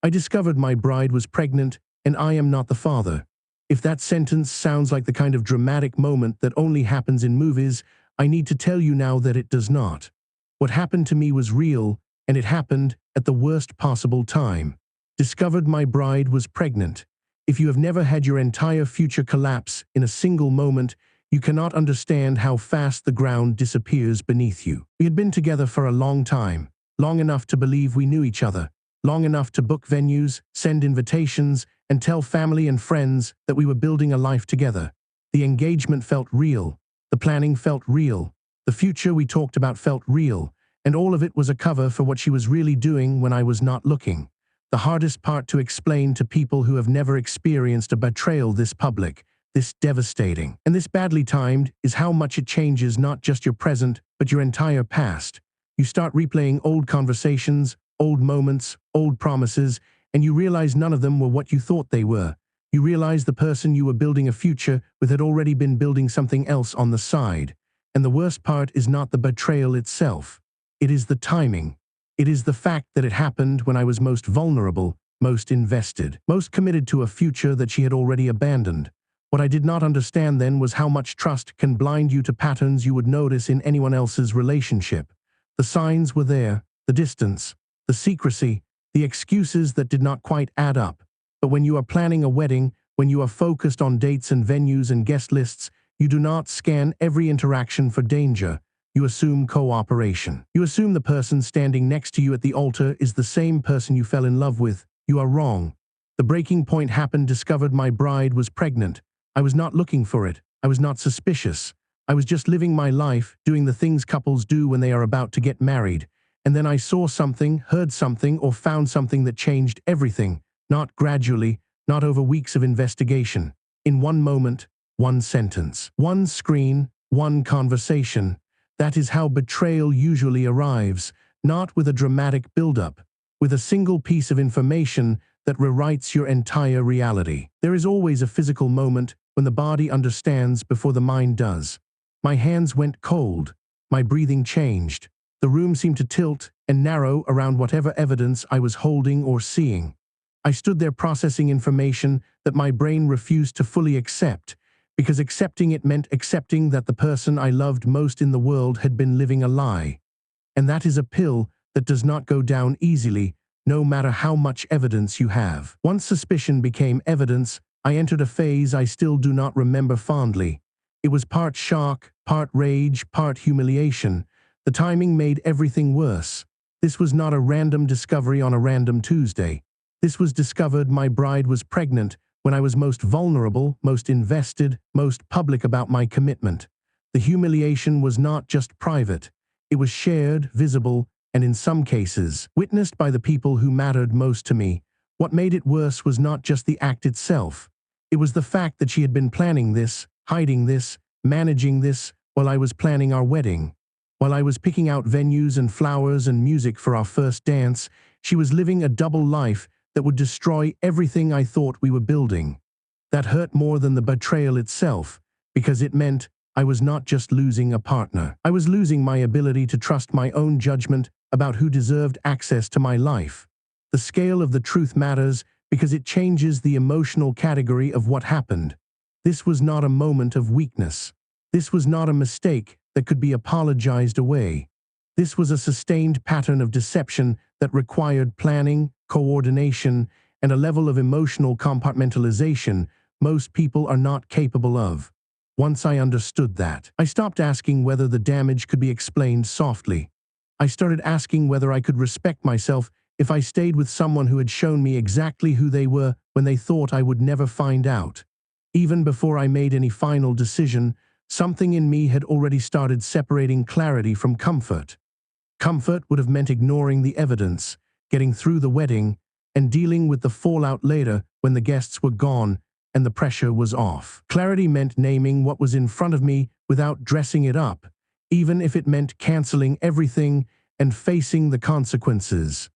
I discovered my bride was pregnant, and I am not the father. If that sentence sounds like the kind of dramatic moment that only happens in movies, I need to tell you now that it does not. What happened to me was real, and it happened at the worst possible time. Discovered my bride was pregnant. If you have never had your entire future collapse in a single moment, you cannot understand how fast the ground disappears beneath you. We had been together for a long time, long enough to believe we knew each other, long enough to book venues, send invitations, and tell family and friends that we were building a life together. The engagement felt real. The planning felt real. The future we talked about felt real. And all of it was a cover for what she was really doing when I was not looking. The hardest part to explain to people who have never experienced a betrayal this public, this devastating, and this badly timed, is how much it changes not just your present, but your entire past. You start replaying old conversations, old moments, old promises, and you realize none of them were what you thought they were. You realize the person you were building a future with had already been building something else on the side. And the worst part is not the betrayal itself. It is the timing. It is the fact that it happened when I was most vulnerable, most invested, most committed to a future that she had already abandoned. What I did not understand then was how much trust can blind you to patterns you would notice in anyone else's relationship. The signs were there, the distance, the secrecy, the excuses that did not quite add up. But when you are planning a wedding, when you are focused on dates and venues and guest lists, you do not scan every interaction for danger. You assume cooperation. You assume the person standing next to you at the altar is the same person you fell in love with. You are wrong. The breaking point happened. Discovered my bride was pregnant. I was not looking for it. I was not suspicious. I was just living my life, doing the things couples do when they are about to get married. And then I saw something, heard something, or found something that changed everything. Not gradually, not over weeks of investigation. In one moment, one sentence, one screen, one conversation. That is how betrayal usually arrives, not with a dramatic build-up, with a single piece of information that rewrites your entire reality. There is always a physical moment when the body understands before the mind does. My hands went cold. My breathing changed. The room seemed to tilt and narrow around whatever evidence I was holding or seeing. I stood there processing information that my brain refused to fully accept, because accepting it meant accepting that the person I loved most in the world had been living a lie. And that is a pill that does not go down easily, no matter how much evidence you have. Once suspicion became evidence, I entered a phase I still do not remember fondly. It was part shock, part rage, part humiliation. The timing made everything worse. This was not a random discovery on a random Tuesday. This was discovered my bride was pregnant when I was most vulnerable, most invested, most public about my commitment. The humiliation was not just private. It was shared, visible, and in some cases, witnessed by the people who mattered most to me. What made it worse was not just the act itself. It was the fact that she had been planning this, hiding this, managing this, while I was planning our wedding. While I was picking out venues and flowers and music for our first dance, she was living a double life that would destroy everything I thought we were building. That hurt more than the betrayal itself, because it meant I was not just losing a partner. I was losing my ability to trust my own judgment about who deserved access to my life. The scale of the truth matters because it changes the emotional category of what happened. This was not a moment of weakness. This was not a mistake that could be apologized away. This was a sustained pattern of deception that required planning, coordination, and a level of emotional compartmentalization most people are not capable of. Once I understood that, I stopped asking whether the damage could be explained softly. I started asking whether I could respect myself if I stayed with someone who had shown me exactly who they were when they thought I would never find out. Even before I made any final decision, something in me had already started separating clarity from comfort. Comfort would have meant ignoring the evidence, getting through the wedding, and dealing with the fallout later when the guests were gone and the pressure was off. Clarity meant naming what was in front of me without dressing it up, even if it meant canceling everything and facing the consequences.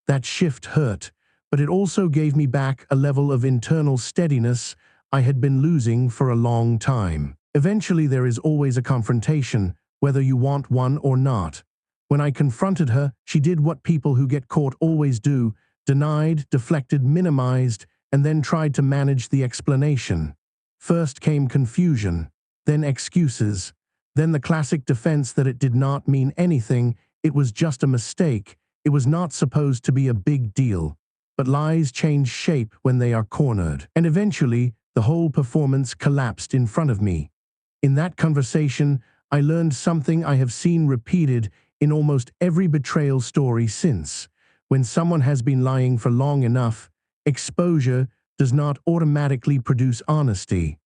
That shift hurt, but it also gave me back a level of internal steadiness I had been losing for a long time. Eventually there is always a confrontation, whether you want one or not. When I confronted her, she did what people who get caught always do, Denied, deflected, minimized, and then tried to manage the explanation. First came confusion, then excuses, then the classic defense that it did not mean anything, it was just a mistake, it was not supposed to be a big deal. But lies change shape when they are cornered. And eventually, the whole performance collapsed in front of me. In that conversation, I learned something I have seen repeated in almost every betrayal story since. When someone has been lying for long enough, exposure does not automatically produce honesty.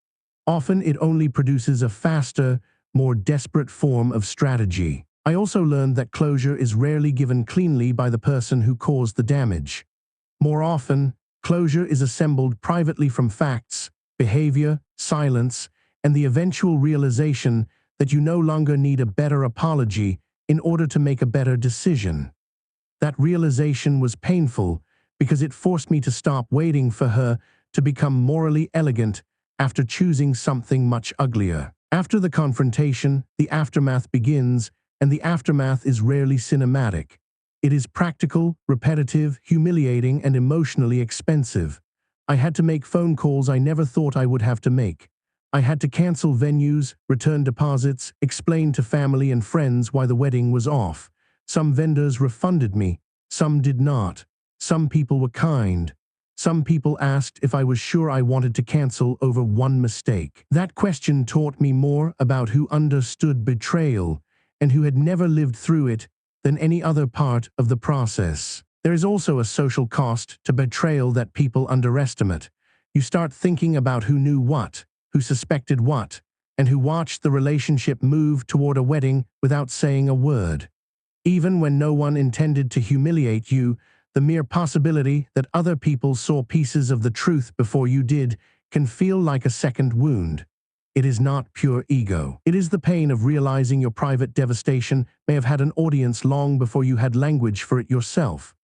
Often it only produces a faster, more desperate form of strategy. I also learned that closure is rarely given cleanly by the person who caused the damage. More often, closure is assembled privately from facts, behavior, silence, and the eventual realization that you no longer need a better apology in order to make a better decision. That realization was painful because it forced me to stop waiting for her to become morally elegant after choosing something much uglier. After the confrontation, the aftermath begins, and the aftermath is rarely cinematic. It is practical, repetitive, humiliating, and emotionally expensive. I had to make phone calls I never thought I would have to make. I had to cancel venues, return deposits, explain to family and friends why the wedding was off. Some vendors refunded me, some did not. Some people were kind. Some people asked if I was sure I wanted to cancel over one mistake. That question taught me more about who understood betrayal and who had never lived through it than any other part of the process. There is also a social cost to betrayal that people underestimate. You start thinking about who knew what, who suspected what, and who watched the relationship move toward a wedding without saying a word. Even when no one intended to humiliate you, the mere possibility that other people saw pieces of the truth before you did can feel like a second wound. It is not pure ego. It is the pain of realizing your private devastation may have had an audience long before you had language for it yourself.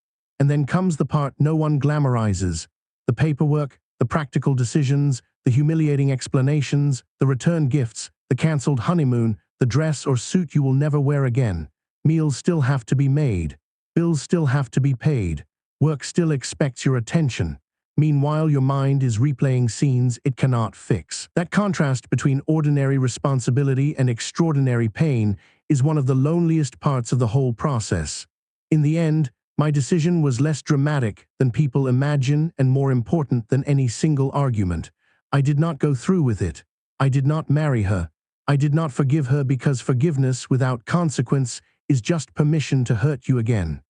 And then comes the part no one glamorizes: the paperwork, the practical decisions, the humiliating explanations, the return gifts, the canceled honeymoon, the dress or suit you will never wear again. Meals still have to be made. Bills still have to be paid. Work still expects your attention. Meanwhile, your mind is replaying scenes it cannot fix. That contrast between ordinary responsibility and extraordinary pain is one of the loneliest parts of the whole process. In the end, my decision was less dramatic than people imagine and more important than any single argument. I did not go through with it. I did not marry her. I did not forgive her because forgiveness without consequence is just permission to hurt you again.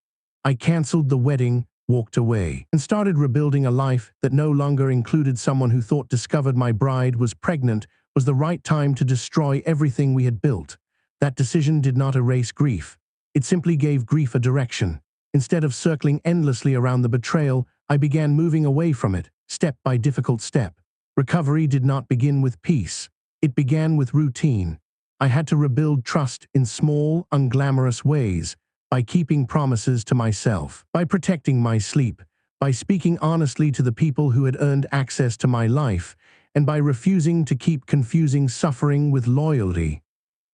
I canceled the wedding, walked away, and started rebuilding a life that no longer included someone who thought discovered my bride was pregnant was the right time to destroy everything we had built. That decision did not erase grief. It simply gave grief a direction. Instead of circling endlessly around the betrayal, I began moving away from it, step by difficult step. Recovery did not begin with peace. It began with routine. I had to rebuild trust in small, unglamorous ways, by keeping promises to myself, by protecting my sleep, by speaking honestly to the people who had earned access to my life, and by refusing to keep confusing suffering with loyalty.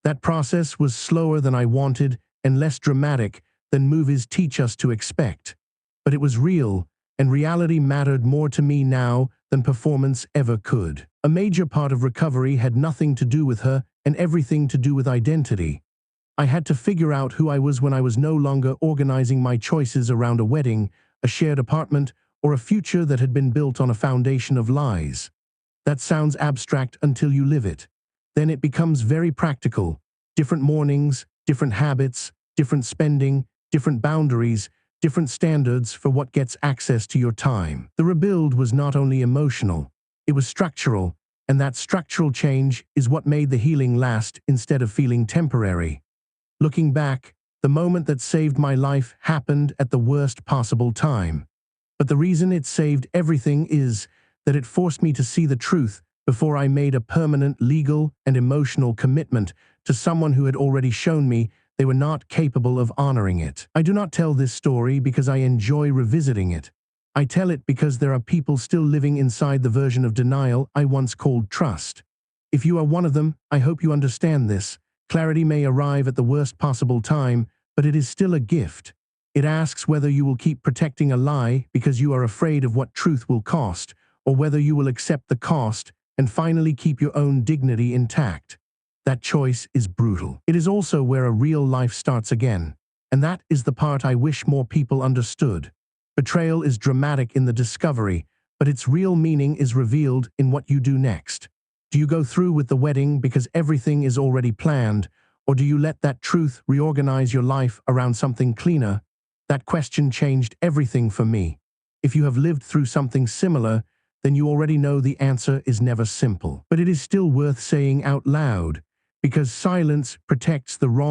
That process was slower than I wanted and less dramatic than movies teach us to expect. But it was real, and reality mattered more to me now than performance ever could. A major part of recovery had nothing to do with her and everything to do with identity. I had to figure out who I was when I was no longer organizing my choices around a wedding, a shared apartment, or a future that had been built on a foundation of lies. That sounds abstract until you live it. Then it becomes very practical. Different mornings, different habits, different spending, different boundaries, different standards for what gets access to your time. The rebuild was not only emotional, it was structural, and that structural change is what made the healing last instead of feeling temporary. Looking back, the moment that saved my life happened at the worst possible time. But the reason it saved everything is that it forced me to see the truth before I made a permanent legal and emotional commitment to someone who had already shown me they were not capable of honoring it. I do not tell this story because I enjoy revisiting it. I tell it because there are people still living inside the version of denial I once called trust. If you are one of them, I hope you understand this. Clarity may arrive at the worst possible time, but it is still a gift. It asks whether you will keep protecting a lie because you are afraid of what truth will cost, or whether you will accept the cost and finally keep your own dignity intact. That choice is brutal. It is also where a real life starts again. And that is the part I wish more people understood. Betrayal is dramatic in the discovery, but its real meaning is revealed in what you do next. Do you go through with the wedding because everything is already planned, or do you let that truth reorganize your life around something cleaner? That question changed everything for me. If you have lived through something similar, then you already know the answer is never simple. But it is still worth saying out loud, because silence protects the wrong